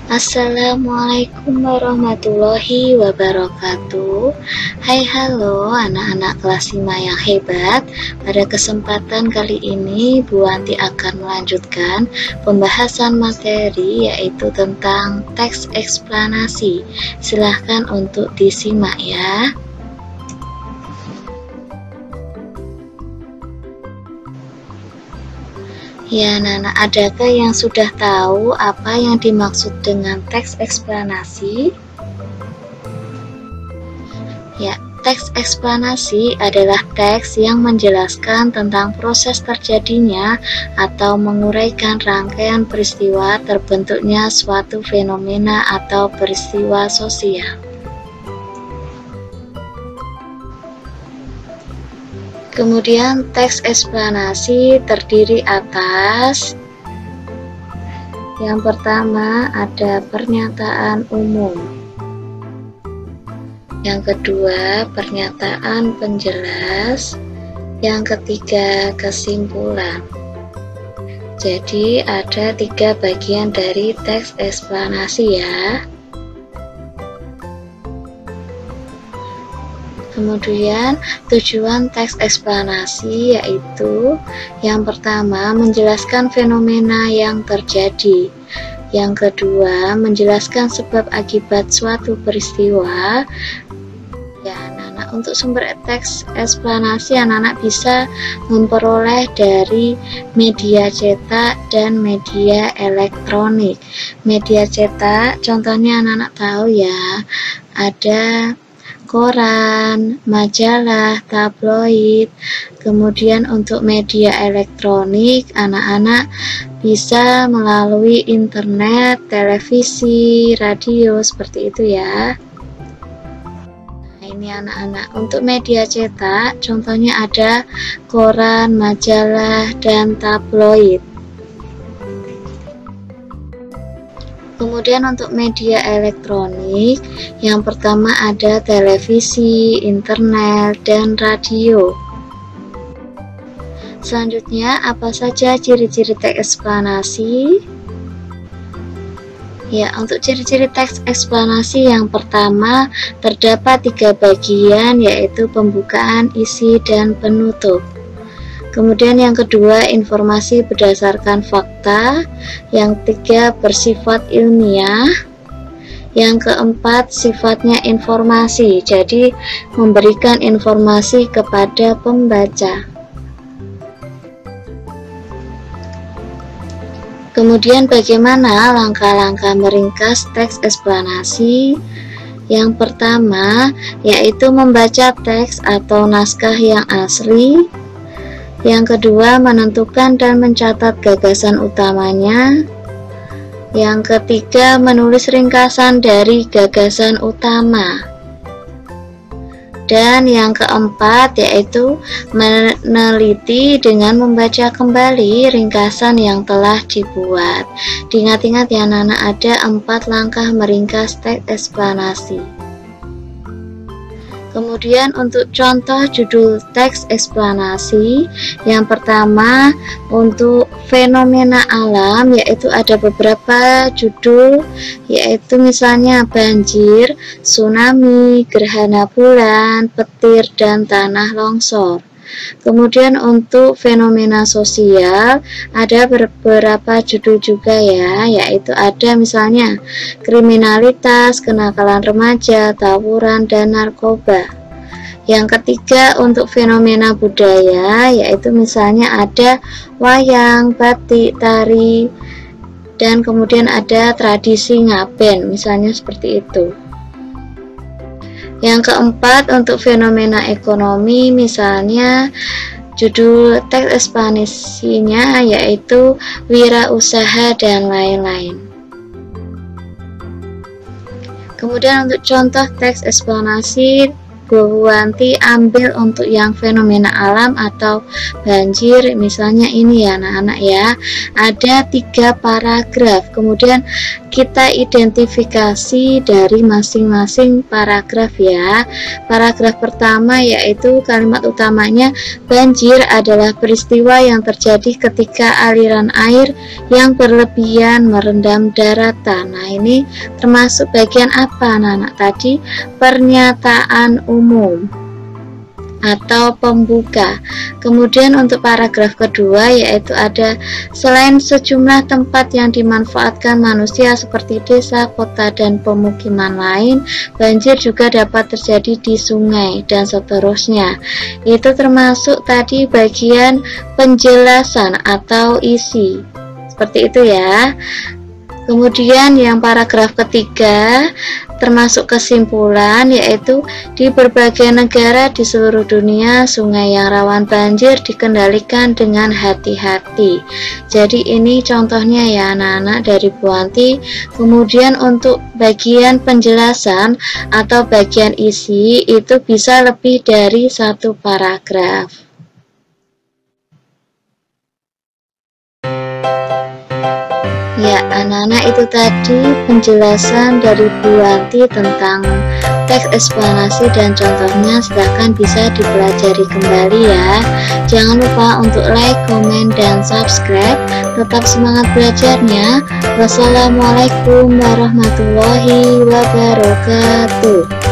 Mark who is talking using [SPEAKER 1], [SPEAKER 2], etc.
[SPEAKER 1] Assalamualaikum warahmatullahi wabarakatuh. Hai halo anak-anak kelas 5 yang hebat. Pada kesempatan kali ini Bu Wanti akan melanjutkan pembahasan materi yaitu tentang teks eksplanasi. Silahkan untuk disimak ya. Ya, Nana, adakah yang sudah tahu apa yang dimaksud dengan teks eksplanasi? Ya, teks eksplanasi adalah teks yang menjelaskan tentang proses terjadinya atau menguraikan rangkaian peristiwa terbentuknya suatu fenomena atau peristiwa sosial. Kemudian teks eksplanasi terdiri atas yang pertama ada pernyataan umum, yang kedua pernyataan penjelas, yang ketiga kesimpulan. Jadi ada 3 bagian dari teks eksplanasi ya. Kemudian tujuan teks eksplanasi yaitu yang pertama menjelaskan fenomena yang terjadi, yang kedua menjelaskan sebab akibat suatu peristiwa. Ya, anak-anak, untuk sumber teks eksplanasi anak-anak bisa memperoleh dari media cetak dan media elektronik. Media cetak contohnya anak-anak tahu ya, ada koran, majalah, tabloid. Kemudian untuk media elektronik anak-anak bisa melalui internet, televisi, radio, seperti itu ya. Nah, ini anak-anak, untuk media cetak contohnya ada koran, majalah, dan tabloid. Kemudian untuk media elektronik, yang pertama ada televisi, internet, dan radio. Selanjutnya, apa saja ciri-ciri teks eksplanasi? Ya, untuk ciri-ciri teks eksplanasi yang pertama terdapat 3 bagian yaitu pembukaan, isi, dan penutup. Kemudian yang kedua informasi berdasarkan fakta, yang ketiga bersifat ilmiah, yang keempat sifatnya informasi, jadi memberikan informasi kepada pembaca. Kemudian bagaimana langkah-langkah meringkas teks eksplanasi? Yang pertama yaitu membaca teks atau naskah yang asli. Yang kedua, menentukan dan mencatat gagasan utamanya. Yang ketiga, menulis ringkasan dari gagasan utama. Dan yang keempat, yaitu meneliti dengan membaca kembali ringkasan yang telah dibuat. Diingat-ingat ya anak-anak, ada 4 langkah meringkas teks eksplanasi. Kemudian untuk contoh judul teks eksplanasi, yang pertama untuk fenomena alam yaitu ada beberapa judul, yaitu misalnya banjir, tsunami, gerhana bulan, petir, dan tanah longsor. Kemudian untuk fenomena sosial ada beberapa judul juga ya, yaitu ada misalnya kriminalitas, kenakalan remaja, tawuran, dan narkoba. Yang ketiga untuk fenomena budaya yaitu misalnya ada wayang, batik, tari, dan kemudian ada tradisi ngaben, misalnya seperti itu. Yang keempat untuk fenomena ekonomi, misalnya judul teks eksplanasinya yaitu wirausaha dan lain-lain. Kemudian untuk contoh teks eksplanasi, Bu Wanti ambil untuk yang fenomena alam atau banjir, misalnya ini ya anak-anak ya, ada 3 paragraf. Kemudian kita identifikasi dari masing-masing paragraf ya. Paragraf pertama yaitu kalimat utamanya, banjir adalah peristiwa yang terjadi ketika aliran air yang berlebihan merendam daratan. Nah, ini termasuk bagian apa anak-anak tadi? Pernyataan umum atau pembuka. Kemudian untuk paragraf kedua yaitu ada, selain sejumlah tempat yang dimanfaatkan manusia seperti desa, kota, dan pemukiman lain, banjir juga dapat terjadi di sungai dan seterusnya. Itu termasuk tadi bagian penjelasan atau isi. Seperti itu ya. Kemudian yang paragraf ketiga termasuk kesimpulan, yaitu di berbagai negara di seluruh dunia sungai yang rawan banjir dikendalikan dengan hati-hati. Jadi ini contohnya ya anak-anak dari Bu Wanti. Kemudian untuk bagian penjelasan atau bagian isi itu bisa lebih dari satu paragraf. Ya, anak-anak, itu tadi penjelasan dari Bu Wanti tentang teks eksplanasi dan contohnya. Silahkan bisa dipelajari kembali ya. Jangan lupa untuk like, komen, dan subscribe. Tetap semangat belajarnya. Wassalamualaikum warahmatullahi wabarakatuh.